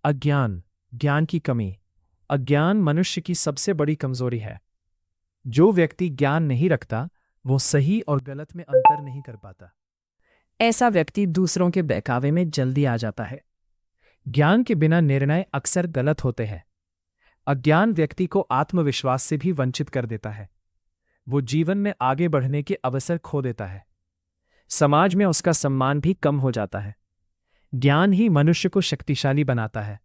अज्ञान, ज्ञान की कमी। अज्ञान मनुष्य की सबसे बड़ी कमजोरी है। जो व्यक्ति ज्ञान नहीं रखता वो सही और गलत में अंतर नहीं कर पाता। ऐसा व्यक्ति दूसरों के बहकावे में जल्दी आ जाता है। ज्ञान के बिना निर्णय अक्सर गलत होते हैं। अज्ञान व्यक्ति को आत्मविश्वास से भी वंचित कर देता है। वो जीवन में आगे बढ़ने के अवसर खो देता है। समाज में उसका सम्मान भी कम हो जाता है। ज्ञान ही मनुष्य को शक्तिशाली बनाता है।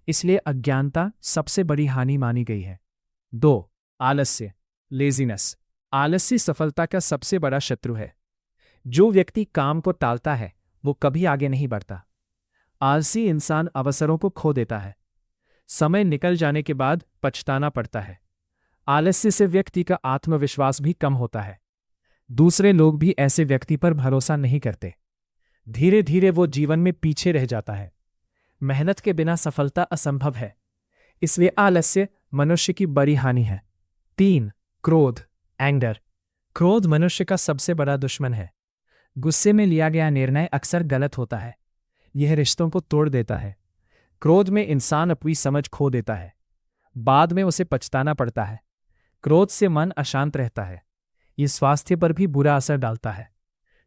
इसलिए अज्ञानता सबसे बड़ी हानि मानी गई है। 2. आलस्य, लेजीनेस। आलस्य सफलता का सबसे बड़ा शत्रु है। जो व्यक्ति काम को टालता है वो कभी आगे नहीं बढ़ता। आलसी इंसान अवसरों को खो देता है। समय निकल जाने के बाद पछताना पड़ता है। आलस्य से व्यक्ति का आत्मविश्वास भी कम होता है। दूसरे लोग भी ऐसे व्यक्ति पर भरोसा नहीं करते। धीरे धीरे वो जीवन में पीछे रह जाता है। मेहनत के बिना सफलता असंभव है। इसलिए आलस्य मनुष्य की बड़ी हानि है। 3. क्रोध, एंगर। क्रोध मनुष्य का सबसे बड़ा दुश्मन है। गुस्से में लिया गया निर्णय अक्सर गलत होता है। यह रिश्तों को तोड़ देता है। क्रोध में इंसान अपनी समझ खो देता है। बाद में उसे पछताना पड़ता है। क्रोध से मन अशांत रहता है। ये स्वास्थ्य पर भी बुरा असर डालता है।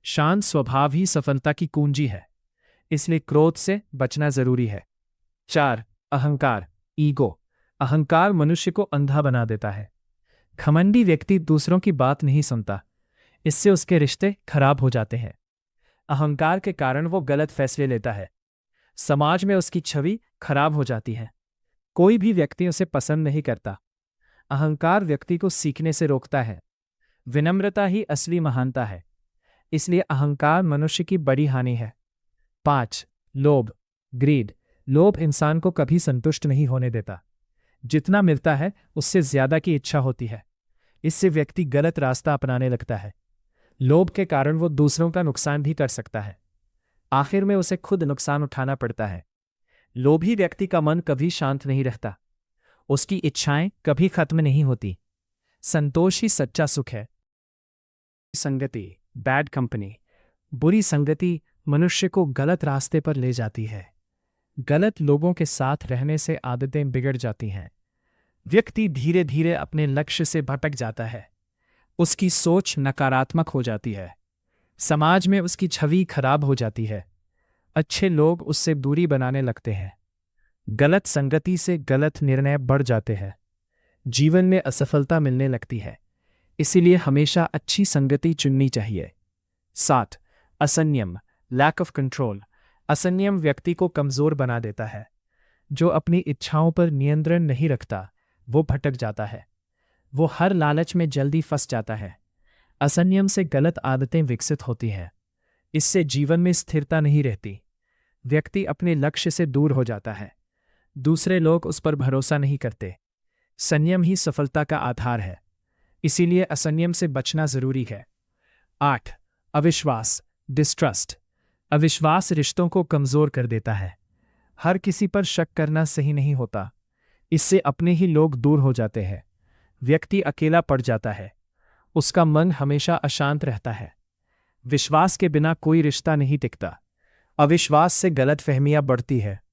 शांत स्वभाव ही सफलता की कुंजी है। इसलिए क्रोध से बचना जरूरी है। 4. अहंकार, ईगो। अहंकार मनुष्य को अंधा बना देता है। घमंडी व्यक्ति दूसरों की बात नहीं सुनता। इससे उसके रिश्ते खराब हो जाते हैं। अहंकार के कारण वो गलत फैसले लेता है। समाज में उसकी छवि खराब हो जाती है। कोई भी व्यक्ति उसे पसंद नहीं करता। अहंकार व्यक्ति को सीखने से रोकता है। विनम्रता ही असली महानता है। इसलिए अहंकार मनुष्य की बड़ी हानि है। 5. लोभ, ग्रीड। लोभ इंसान को कभी संतुष्ट नहीं होने देता। जितना मिलता है उससे ज्यादा की इच्छा होती है। इससे व्यक्ति गलत रास्ता अपनाने लगता है। लोभ के कारण वो दूसरों का नुकसान भी कर सकता है। आखिर में उसे खुद नुकसान उठाना पड़ता है। लोभी व्यक्ति का मन कभी शांत नहीं रहता। उसकी इच्छाएं कभी खत्म नहीं होती। संतोष ही सच्चा सुख है। संगति, बैड कंपनी। बुरी संगति मनुष्य को गलत रास्ते पर ले जाती है। गलत लोगों के साथ रहने से आदतें बिगड़ जाती हैं। व्यक्ति धीरे धीरे अपने लक्ष्य से भटक जाता है। उसकी सोच नकारात्मक हो जाती है। समाज में उसकी छवि खराब हो जाती है। अच्छे लोग उससे दूरी बनाने लगते हैं। गलत संगति से गलत निर्णय बढ़ जाते हैं। जीवन में असफलता मिलने लगती है। इसीलिए हमेशा अच्छी संगति चुननी चाहिए। 7. असंयम, लैक ऑफ कंट्रोल। असंयम व्यक्ति को कमजोर बना देता है। जो अपनी इच्छाओं पर नियंत्रण नहीं रखता वो भटक जाता है। वो हर लालच में जल्दी फंस जाता है। असंयम से गलत आदतें विकसित होती हैं। इससे जीवन में स्थिरता नहीं रहती। व्यक्ति अपने लक्ष्य से दूर हो जाता है। दूसरे लोग उस पर भरोसा नहीं करते। संयम ही सफलता का आधार है। इसीलिए असंयम से बचना जरूरी है। 8. अविश्वास, डिस्ट्रस्ट। अविश्वास रिश्तों को कमजोर कर देता है। हर किसी पर शक करना सही नहीं होता। इससे अपने ही लोग दूर हो जाते हैं। व्यक्ति अकेला पड़ जाता है। उसका मन हमेशा अशांत रहता है। विश्वास के बिना कोई रिश्ता नहीं टिकता। अविश्वास से गलतफहमियां बढ़ती है।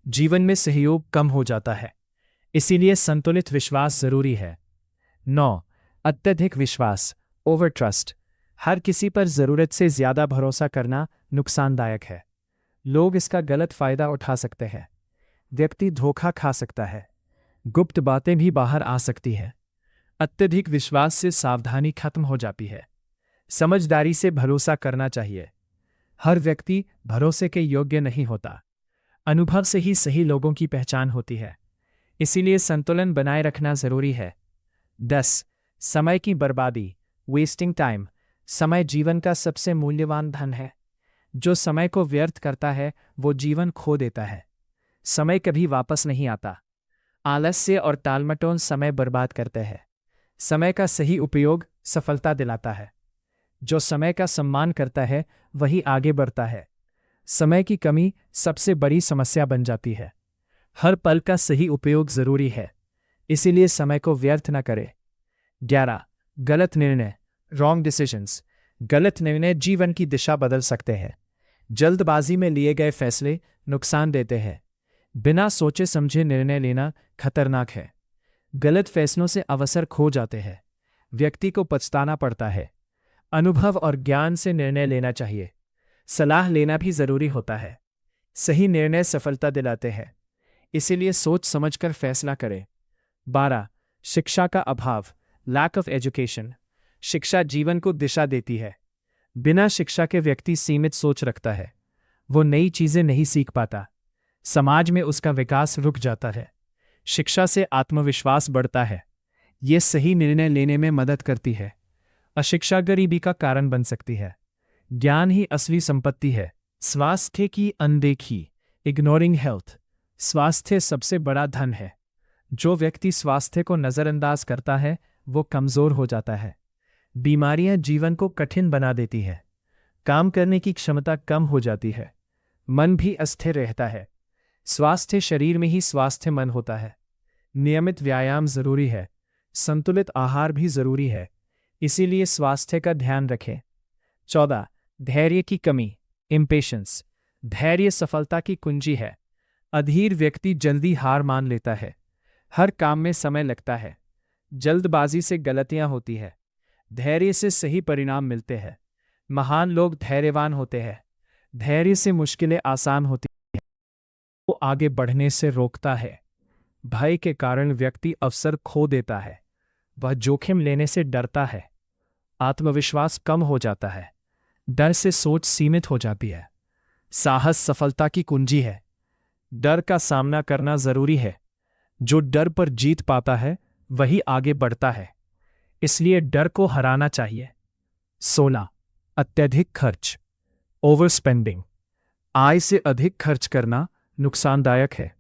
जीवन में सहयोग कम हो जाता है। इसीलिए संतुलित विश्वास जरूरी है। 9. अत्यधिक विश्वास, ओवर ट्रस्ट। हर किसी पर जरूरत से ज्यादा भरोसा करना नुकसानदायक है। लोग इसका गलत फायदा उठा सकते हैं। व्यक्ति धोखा खा सकता है। गुप्त बातें भी बाहर आ सकती हैं। अत्यधिक विश्वास से सावधानी खत्म हो जाती है। समझदारी से भरोसा करना चाहिए। हर व्यक्ति भरोसे के योग्य नहीं होता। अनुभव से ही सही लोगों की पहचान होती है। इसीलिए संतुलन बनाए रखना जरूरी है। 10. समय की बर्बादी, वेस्टिंग टाइम। समय जीवन का सबसे मूल्यवान धन है। जो समय को व्यर्थ करता है वो जीवन खो देता है। समय कभी वापस नहीं आता। आलस्य और टालमटोल समय बर्बाद करते हैं। समय का सही उपयोग सफलता दिलाता है। जो समय का सम्मान करता है वही आगे बढ़ता है। समय की कमी सबसे बड़ी समस्या बन जाती है। हर पल का सही उपयोग जरूरी है। इसीलिए समय को व्यर्थ न करें। 11. गलत निर्णय, रॉन्ग डिसीजंस। गलत निर्णय जीवन की दिशा बदल सकते हैं। जल्दबाजी में लिए गए फैसले नुकसान देते हैं। बिना सोचे समझे निर्णय लेना खतरनाक है। गलत फैसलों से अवसर खो जाते हैं, व्यक्ति को पछताना पड़ता है। अनुभव और ज्ञान से निर्णय लेना चाहिए। सलाह लेना भी जरूरी होता है। सही निर्णय सफलता दिलाते हैं, इसीलिए सोच समझकर फैसला करें। 12. शिक्षा का अभाव, लैक ऑफ एजुकेशन। शिक्षा जीवन को दिशा देती है। बिना शिक्षा के व्यक्ति सीमित सोच रखता है, वो नई चीजें नहीं सीख पाता, समाज में उसका विकास रुक जाता है। शिक्षा से आत्मविश्वास बढ़ता है, ये सही निर्णय लेने में मदद करती है। अशिक्षा गरीबी का कारण बन सकती है। ज्ञान ही असली संपत्ति है। स्वास्थ्य की अनदेखी, इग्नोरिंग हेल्थ। स्वास्थ्य सबसे बड़ा धन है। जो व्यक्ति स्वास्थ्य को नजरअंदाज करता है वो कमजोर हो जाता है। बीमारियां जीवन को कठिन बना देती है, काम करने की क्षमता कम हो जाती है, मन भी अस्थिर रहता है। स्वास्थ्य शरीर में ही स्वास्थ्य मन होता है। नियमित व्यायाम जरूरी है, संतुलित आहार भी जरूरी है, इसीलिए स्वास्थ्य का ध्यान रखें। 14. धैर्य की कमी, इम्पेशंस। धैर्य सफलता की कुंजी है। अधीर व्यक्ति जल्दी हार मान लेता है। हर काम में समय लगता है, जल्दबाजी से गलतियां होती है। धैर्य से सही परिणाम मिलते हैं। महान लोग धैर्यवान होते हैं। धैर्य से मुश्किलें आसान होती हैं। वो आगे बढ़ने से रोकता है। भय के कारण व्यक्ति अवसर खो देता है। वह जोखिम लेने से डरता है। आत्मविश्वास कम हो जाता है। डर से सोच सीमित हो जाती है। साहस सफलता की कुंजी है। डर का सामना करना जरूरी है। जो डर पर जीत पाता है वही आगे बढ़ता है, इसलिए डर को हराना चाहिए। 16. अत्यधिक खर्च, ओवर स्पेंडिंग। आय से अधिक खर्च करना नुकसानदायक है।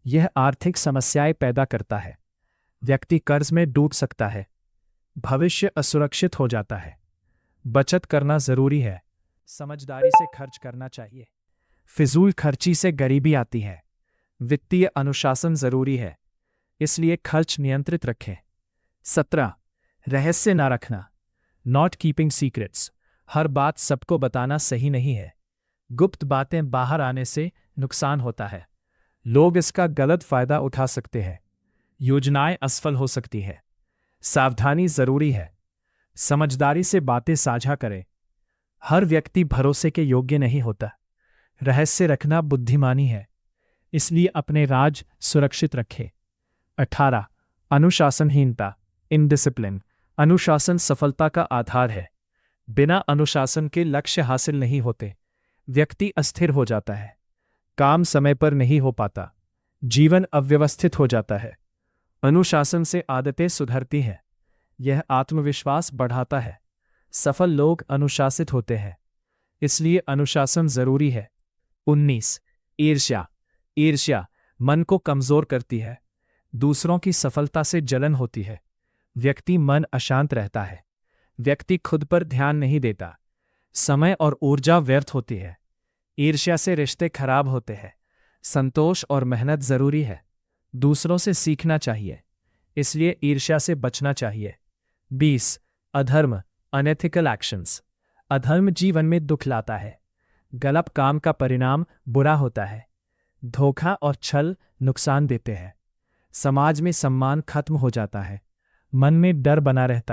यह आर्थिक समस्याएं पैदा करता है। व्यक्ति कर्ज में डूब सकता है। भविष्य असुरक्षित हो जाता है। बचत करना जरूरी है। समझदारी से खर्च करना चाहिए। फिजूल खर्ची से गरीबी आती है। वित्तीय अनुशासन जरूरी है, इसलिए खर्च नियंत्रित रखें। 17. रहस्य ना रखना, नॉट कीपिंग सीक्रेट्स। हर बात सबको बताना सही नहीं है। गुप्त बातें बाहर आने से नुकसान होता है। लोग इसका गलत फायदा उठा सकते हैं। योजनाएं असफल हो सकती है। सावधानी जरूरी है। समझदारी से बातें साझा करें। हर व्यक्ति भरोसे के योग्य नहीं होता। रहस्य रखना बुद्धिमानी है, इसलिए अपने राज सुरक्षित रखें। 18. अनुशासनहीनता, इनडिसिप्लिन। अनुशासन सफलता का आधार है। बिना अनुशासन के लक्ष्य हासिल नहीं होते। व्यक्ति अस्थिर हो जाता है, काम समय पर नहीं हो पाता, जीवन अव्यवस्थित हो जाता है। अनुशासन से आदतें सुधरती हैं, यह आत्मविश्वास बढ़ाता है। सफल लोग अनुशासित होते हैं, इसलिए अनुशासन जरूरी है। 19. ईर्ष्या, ईर्ष्या मन को कमजोर करती है। दूसरों की सफलता से जलन होती है। व्यक्ति मन अशांत रहता है। व्यक्ति खुद पर ध्यान नहीं देता। समय और ऊर्जा व्यर्थ होती है। ईर्ष्या से रिश्ते खराब होते हैं। संतोष और मेहनत जरूरी है। दूसरों से सीखना चाहिए, इसलिए ईर्ष्या से बचना चाहिए। 20. अधर्म, अनएथिकल एक्शंस। अधर्म जीवन में दुख लाता है। गलत काम का परिणाम बुरा होता है। धोखा और छल नुकसान देते हैं। समाज में सम्मान खत्म हो जाता है। मन में डर बना रहता है।